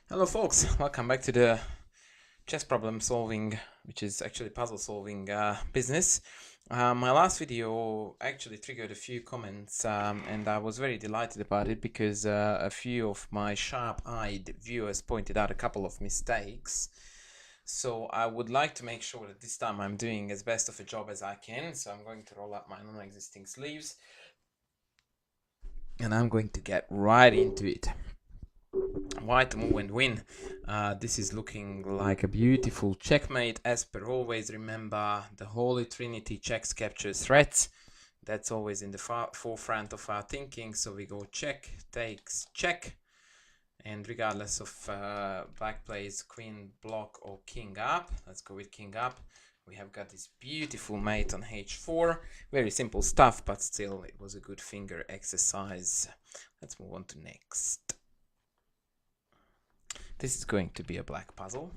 Hello folks, welcome back to the chess problem solving, which is actually puzzle solving business. My last video actually triggered a few comments and I was very delighted about it because a few of my sharp-eyed viewers pointed out a couple of mistakes. So I would like to make sure that this time I'm doing as best of a job as I can. So I'm going to roll up my non-existing sleeves and I'm going to get right into it. White move and win. This is looking like a beautiful checkmate. As per always, remember the Holy Trinity checks, captures, threats. That's always in the forefront of our thinking. So we go check, takes, check. And regardless of black plays queen block or king up, let's go with king up. We have got this beautiful mate on h4. Very simple stuff, but still it was a good finger exercise. Let's move on to next. This is going to be a black puzzle.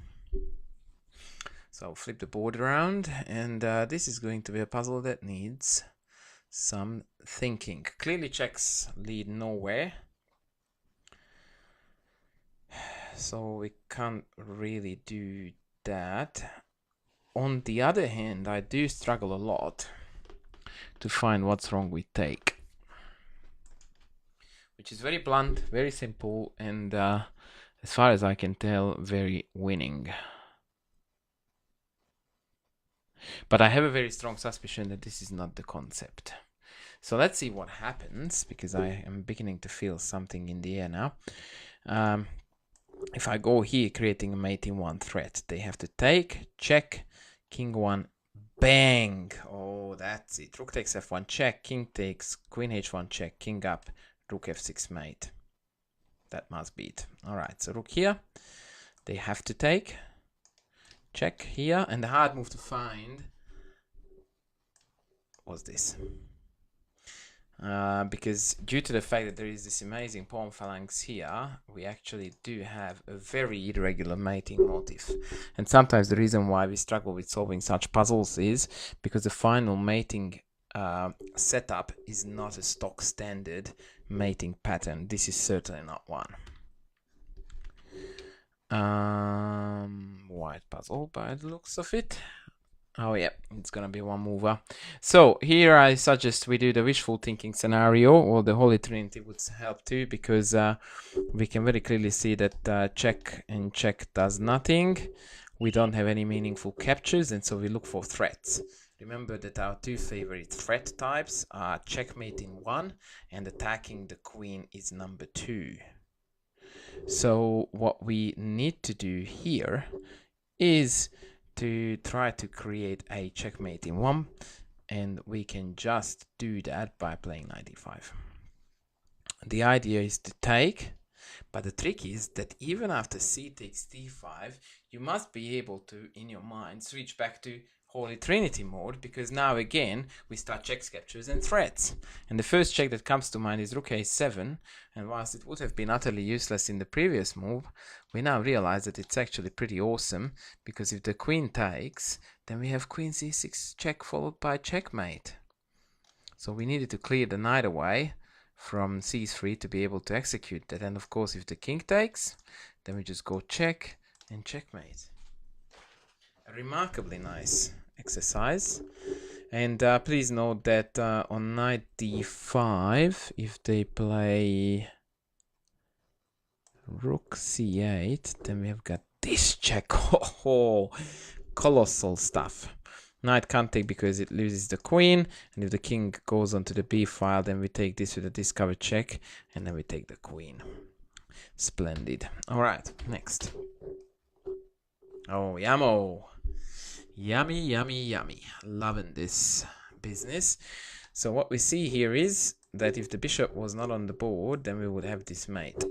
So I'll flip the board around, and this is going to be a puzzle that needs some thinking. Clearly checks lead nowhere, so we can't really do that. On the other hand, I do struggle a lot to find what's wrong with take, which is very blunt, very simple, and as far as I can tell, very winning. But I have a very strong suspicion that this is not the concept. So let's see what happens, because I am beginning to feel something in the air now. If I go here, creating a mate in one threat, they have to take, check, king 1, bang! Oh, that's it. Rook takes f1, check, king takes, queen h1, check, king up, rook f6 mate. That must be it. Alright, so rook here, they have to take, check here, and the hard move to find was this. Because due to the fact that there is this amazing pawn phalanx here, we actually do have a very irregular mating motif. And sometimes the reason why we struggle with solving such puzzles is because the final mating setup is not a stock standard mating pattern. This is certainly not one. White puzzle by the looks of it. Oh yeah, it's gonna be one mover. So here I suggest we do the wishful thinking scenario, or the Holy Trinity would help too, because we can very clearly see that check and check does nothing. We don't have any meaningful captures, and so we look for threats. Remember that our two favorite threat types are checkmate in 1 and attacking the queen is number 2. So what we need to do here is to try to create a checkmate in 1, and we can just do that by playing knight e5. The idea is to take, but the trick is that even after c takes d5, you must be able to, in your mind, switch back to Holy Trinity mode, because now again we start checks, captures, and threats. And the first check that comes to mind is rook a7, and whilst it would have been utterly useless in the previous move, we now realize that it's actually pretty awesome, because if the queen takes, then we have queen c6 check followed by checkmate. So we needed to clear the knight away from c3 to be able to execute that. And of course, if the king takes, then we just go check and checkmate. A remarkably nice exercise. And please note that on knight d5, if they play rook c8, then we have got this check. Oh, colossal stuff. Knight can't take because it loses the queen, and if the king goes onto the b file, then we take this with a discovered check, and then we take the queen. Splendid. All right, next. Oh, yummo. Yummy, yummy, yummy. Loving this business. So what we see here is that if the bishop was not on the board, then we would have this mate.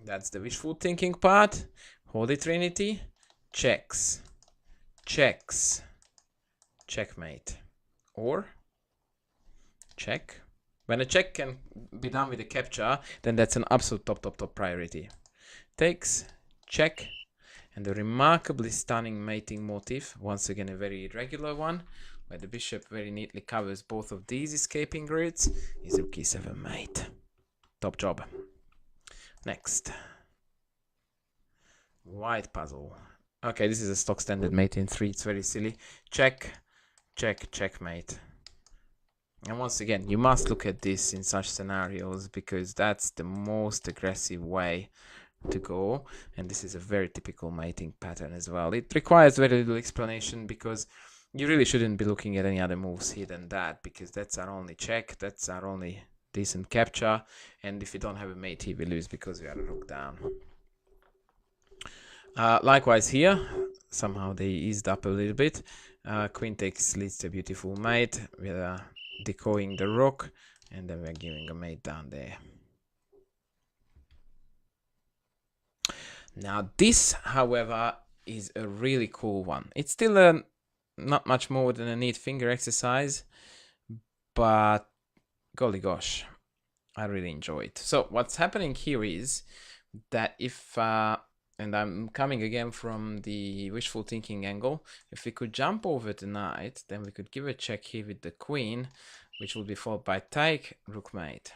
That's the wishful thinking part. Holy Trinity. Checks. Checks. Checkmate. Or check. When a check can be done with a capture, then that's an absolute top priority. Takes, check, and a remarkably stunning mating motif, once again a very irregular one, where the bishop very neatly covers both of these escaping routes, is rook e7 mate. Top job. Next. white puzzle. Okay, this is a stock standard mate in 3. It's very silly. Check, check, checkmate. And once again, you must look at this in such scenarios because that's the most aggressive way to go, and this is a very typical mating pattern as well. It requires very little explanation because you really shouldn't be looking at any other moves here than that, because that's our only check, that's our only decent capture, and if you don't have a mate here, we lose because we are a rook down. Likewise here, somehow they eased up a little bit. Queen takes leads to a beautiful mate. We're decoying the rook, and then we're giving a mate down there. Now this, however, is a really cool one. It's still not much more than a neat finger exercise, but golly gosh, I really enjoy it. So what's happening here is that if, and I'm coming again from the wishful thinking angle, if we could jump over the knight, then we could give a check here with the queen, which will be followed by take, rook mate.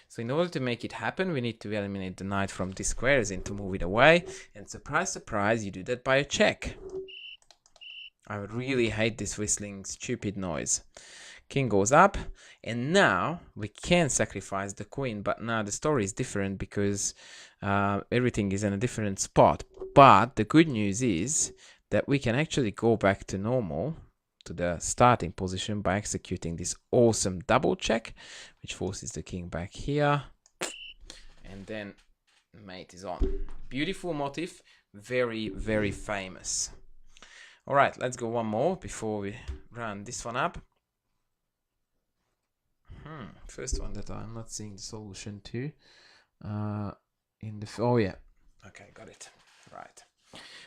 So in order to make it happen, we need to eliminate the knight from these squares and to move it away. And surprise, surprise, you do that by a check. I really hate this whistling stupid noise. King goes up, and now we can sacrifice the queen, but now the story is different because everything is in a different spot. But the good news is that we can actually go back to normal, to the starting position, by executing this awesome double check, which forces the king back here, and then mate is on. Beautiful motif, very, very famous. All right, let's go one more before we run this one up. First one that I'm not seeing the solution to. Oh yeah, okay, got it. Right.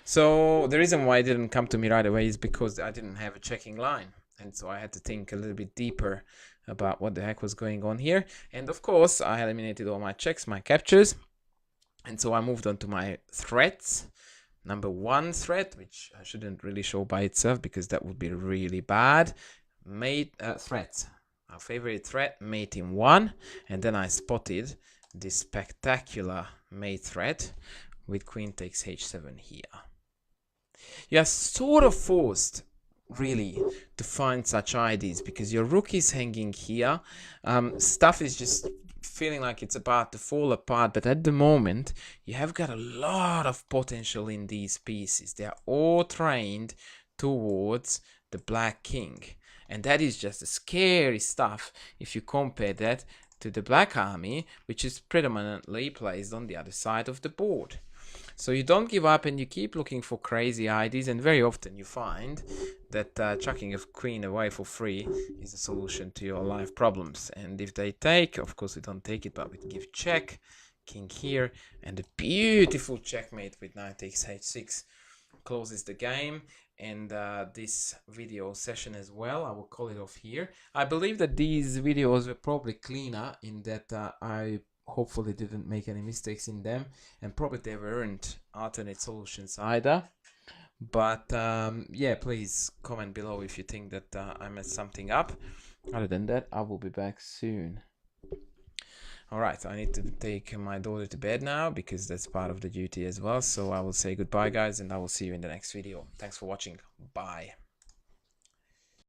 So the reason why it didn't come to me right away is because I didn't have a checking line. And so I had to think a little bit deeper about what the heck was going on here. And of course, I eliminated all my checks, my captures. And so I moved on to my threats. Number 1 threat, which I shouldn't really show by itself because that would be really bad. Mate threats. Our favorite threat, mate in 1. And then I spotted this spectacular mate threat with queen takes h7 here. You are sort of forced, really, to find such ideas because your rook is hanging here. Stuff is just feeling like it's about to fall apart, but at the moment you have got a lot of potential in these pieces. They are all trained towards the black king, and that is just the scary stuff if you compare that to the black army, which is predominantly placed on the other side of the board. So you don't give up and you keep looking for crazy ideas, and very often you find that chucking a queen away for free is a solution to your life problems. And if they take, of course we don't take it, but we give check, king here, and a beautiful checkmate with knight takes h6 closes the game. And this video session as well, I will call it off here. I believe that these videos were probably cleaner in that I hopefully didn't make any mistakes in them, and probably they weren't alternate solutions either. But yeah, please comment below if you think that I messed something up. Other than that, I will be back soon. Alright, I need to take my daughter to bed now because that's part of the duty as well. So I will say goodbye guys, and I will see you in the next video. Thanks for watching. Bye.